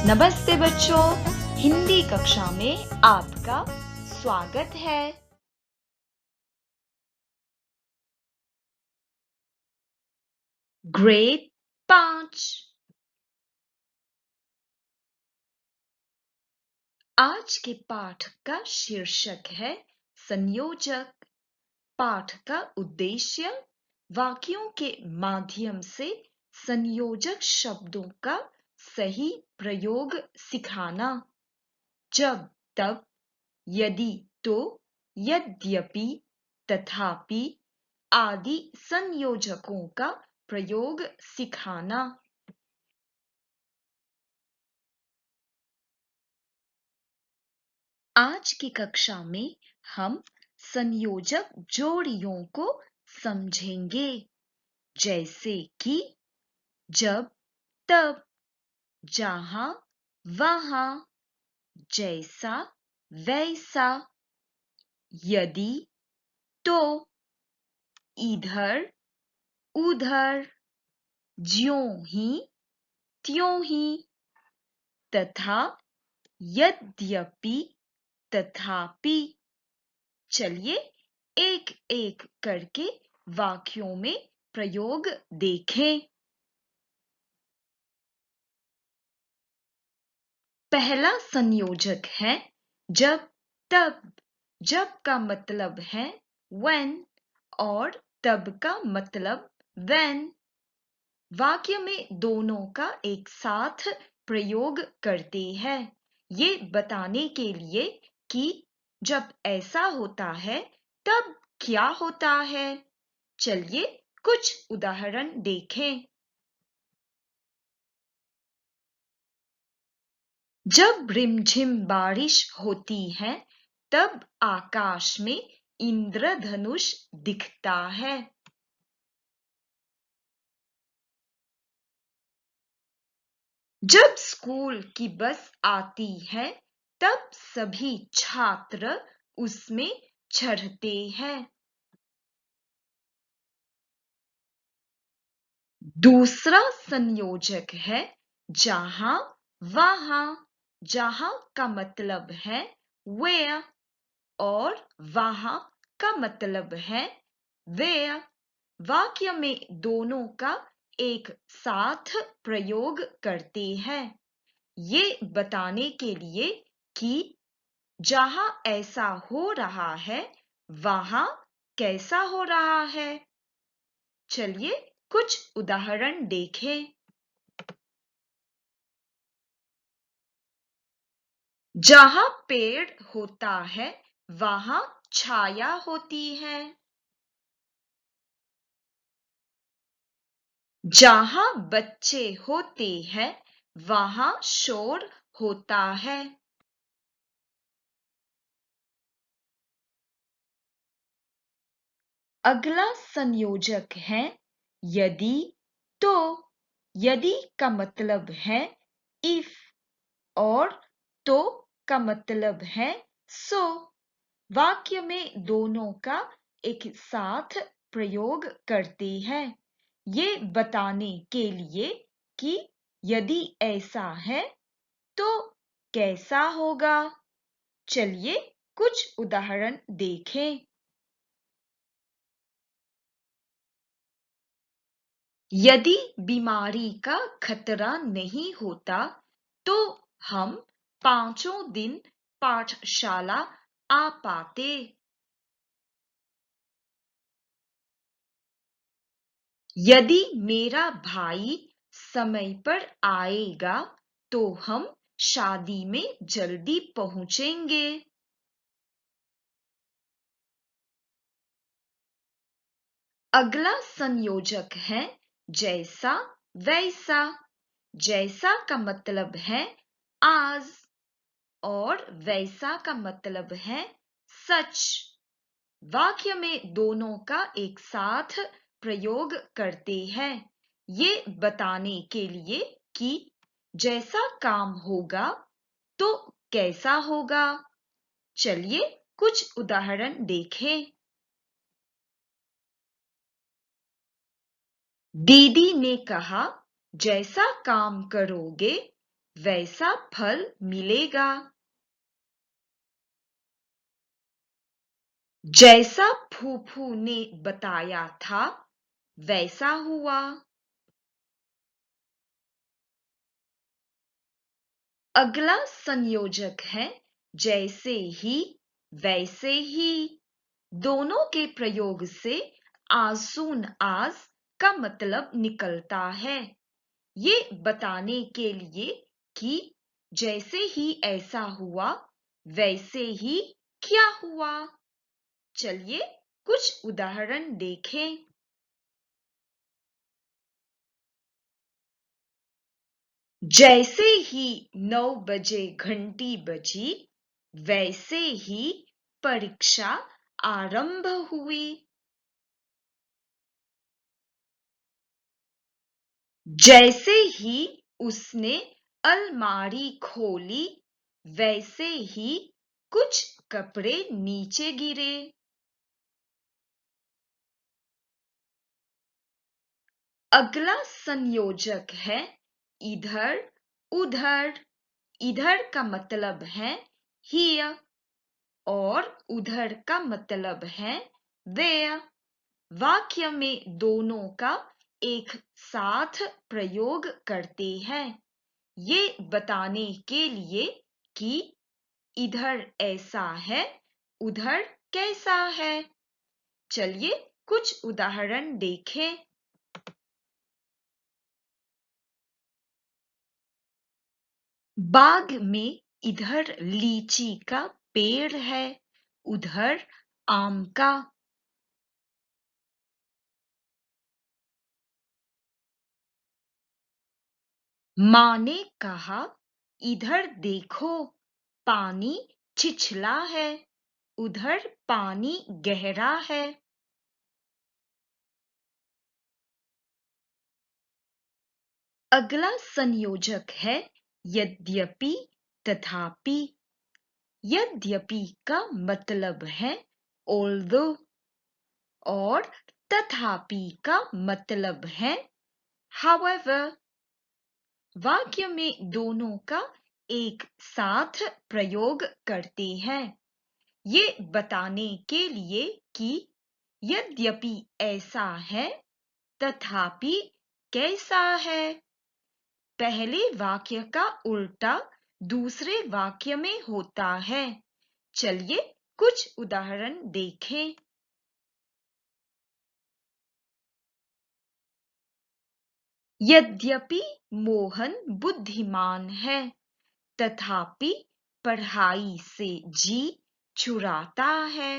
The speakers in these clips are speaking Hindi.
नमस्ते बच्चों, हिंदी कक्षा में आपका स्वागत है। ग्रेड 5। आज के पाठ का शीर्षक है संयोजक। पाठ का उद्देश्य वाक्यों के माध्यम से संयोजक शब्दों का सही प्रयोग सिखाना। जब तब, यदि तो, यद्यपि, तथापि आदि संयोजकों का प्रयोग सिखाना। आज की कक्षा में हम संयोजक जोड़ियों को समझेंगे, जैसे कि जब तब, जहां वहां, जैसा वैसा, यदि तो, इधर उधर, ज्यों ही त्यों ही, तथा, यद्यपि, तथापि। चलिए एक एक करके वाक्यों में प्रयोग देखें। पहला संयोजक है जब तब। जब का मतलब है when और तब का मतलब when। वाक्य में दोनों का एक साथ प्रयोग करते हैं, ये बताने के लिए कि जब ऐसा होता है तब क्या होता है। चलिए कुछ उदाहरण देखें। जब रिमझिम बारिश होती है तब आकाश में इंद्रधनुष दिखता है। जब स्कूल की बस आती है तब सभी छात्र उसमें चढ़ते हैं। दूसरा संयोजक है जहां वहां। जहां का मतलब है where और वहां का मतलब है where। वाक्य में दोनों का एक साथ प्रयोग करते हैं, ये बताने के लिए कि जहां ऐसा हो रहा है वहां कैसा हो रहा है। चलिए कुछ उदाहरण देखें। जहां पेड़ होता है वहां छाया होती है। जहां बच्चे होते हैं वहां शोर होता है। अगला संयोजक है यदि तो। यदि का मतलब है if और तो का मतलब है so। वाक्य में दोनों का एक साथ प्रयोग करते हैं, ये बताने के लिए कि यदि ऐसा है तो कैसा होगा। चलिए कुछ उदाहरण देखें। यदि बीमारी का खतरा नहीं होता तो हम 5 दिन पाठशाला आ पाते। यदि मेरा भाई समय पर आएगा तो हम शादी में जल्दी पहुंचेंगे। अगला संयोजक है जैसा वैसा। जैसा का मतलब है आज और वैसा का मतलब है सच। वाक्य में दोनों का एक साथ प्रयोग करते हैं, ये बताने के लिए कि जैसा काम होगा तो कैसा होगा। चलिए कुछ उदाहरण देखें। दीदी ने कहा जैसा काम करोगे वैसा फल मिलेगा। जैसा फूफू ने बताया था वैसा हुआ। अगला संयोजक है जैसे ही वैसे ही। दोनों के प्रयोग से as soon as का मतलब निकलता है। ये बताने के लिए कि जैसे ही ऐसा हुआ वैसे ही क्या हुआ। चलिए कुछ उदाहरण देखें। जैसे ही 9 बजे घंटी बजी वैसे ही परीक्षा आरंभ हुई। जैसे ही उसने अलमारी खोली वैसे ही कुछ कपड़े नीचे गिरे। अगला संयोजक है इधर उधर। इधर का मतलब है here और उधर का मतलब है there। वाक्य में दोनों का एक साथ प्रयोग करते हैं ये बताने के लिए कि इधर ऐसा है उधर कैसा है। चलिए कुछ उदाहरण देखें। बाग में इधर लीची का पेड़ है उधर आम का। माँ ने कहा इधर देखो पानी छिछला है उधर पानी गहरा है। अगला संयोजक है यद्यपि तथापि। यद्यपि का मतलब है although और तथापि का मतलब है however। वाक्य में दोनों का एक साथ प्रयोग करते हैं ये बताने के लिए कि यद्यपि ऐसा है तथापि कैसा है। पहले वाक्य का उल्टा दूसरे वाक्य में होता है। चलिए कुछ उदाहरण देखें। यद्यपि मोहन बुद्धिमान है तथापि पढ़ाई से जी चुराता है।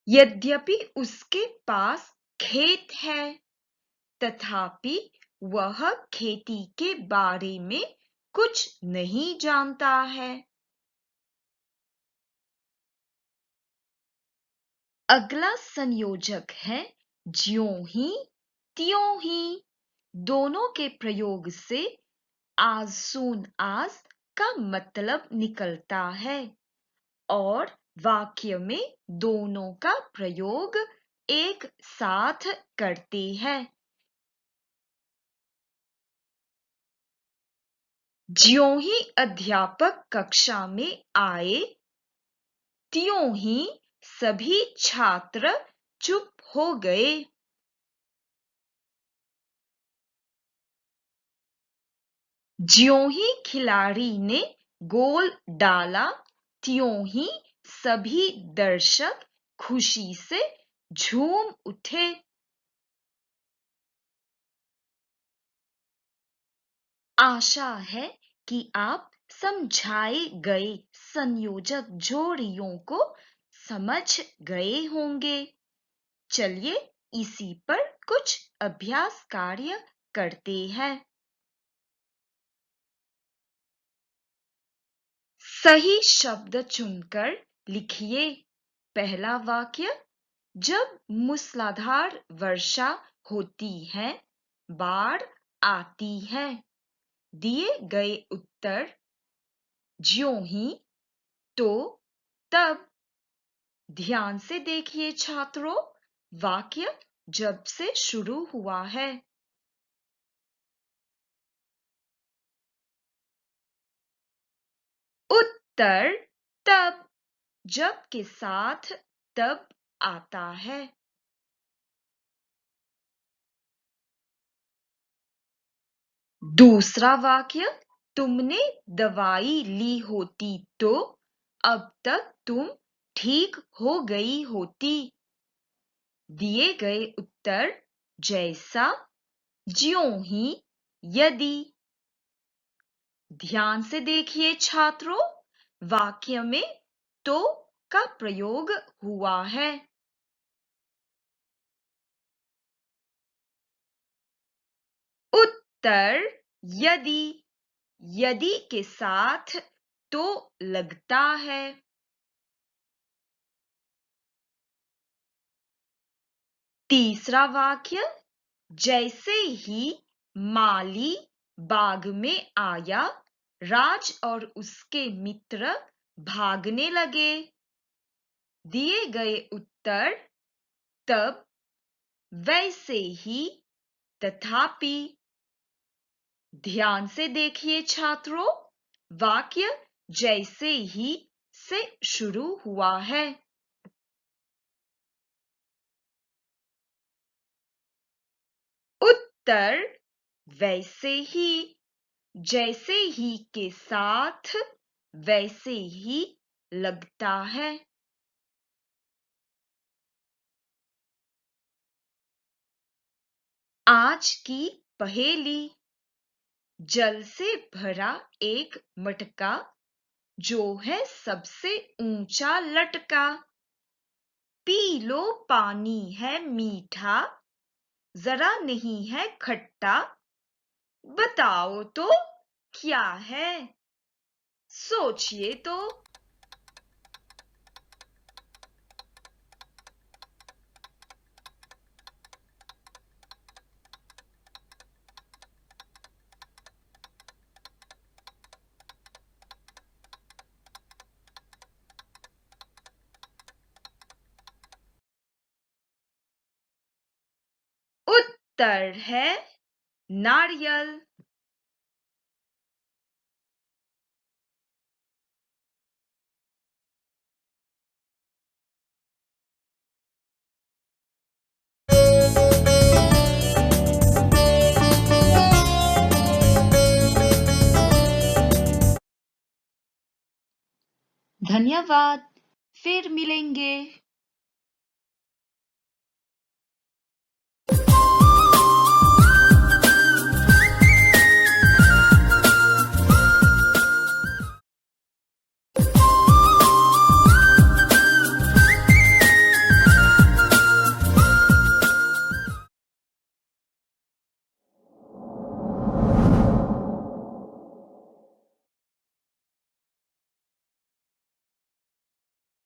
यद्यपि उसके पास खेत है तथापि वह खेती के बारे में कुछ नहीं जानता है। अगला संयोजक है ज्यों ही त्यों ही। दोनों के प्रयोग से as soon as का मतलब निकलता है और वाक्य में दोनों का प्रयोग एक साथ करते हैं। ज्यों ही अध्यापक कक्षा में आए त्यों ही सभी छात्र चुप हो गए। ज्यों ही खिलाड़ी ने गोल डाला त्यों ही सभी दर्शक खुशी से झूम उठे। आशा है कि आप समझाए गए संयोजक जोड़ियों को समझ गए होंगे। चलिए इसी पर कुछ अभ्यास कार्य करते हैं। सही शब्द चुनकर लिखिए। पहला वाक्य जब मूसलाधार वर्षा होती है बाढ़ आती है। दिए गए उत्तर ज्यों ही तो तब। ध्यान से देखिए छात्रों वाक्य जब से शुरू हुआ है। उत्तर तब, जब के साथ तब आता है। दूसरा वाक्य, तुमने दवाई ली होती तो अब तक तुम ठीक हो गई होती। दिए गए उत्तर जैसा, ज्यों ही, यदि। ध्यान से देखिए छात्रों, वाक्य में तो का प्रयोग हुआ है। उत्तर यदि, यदि के साथ तो लगता है। तीसरा वाक्य, जैसे ही माली बाग में आया, राज और उसके मित्र भागने लगे। दिए गए उत्तर तब, वैसे ही, तथापि। ध्यान से देखिए छात्रों, वाक्य जैसे ही से शुरू हुआ है। उत्तर वैसे ही, जैसे ही के साथ वैसे ही लगता है। आज की पहेली, जल से भरा एक मटका, जो है सबसे ऊंचा लटका। पी लो पानी है मीठा, जरा नहीं है खट्टा। बताओ तो क्या है? सोचिए तो। उत्तर है नारियल। धन्यवाद, फिर मिलेंगे।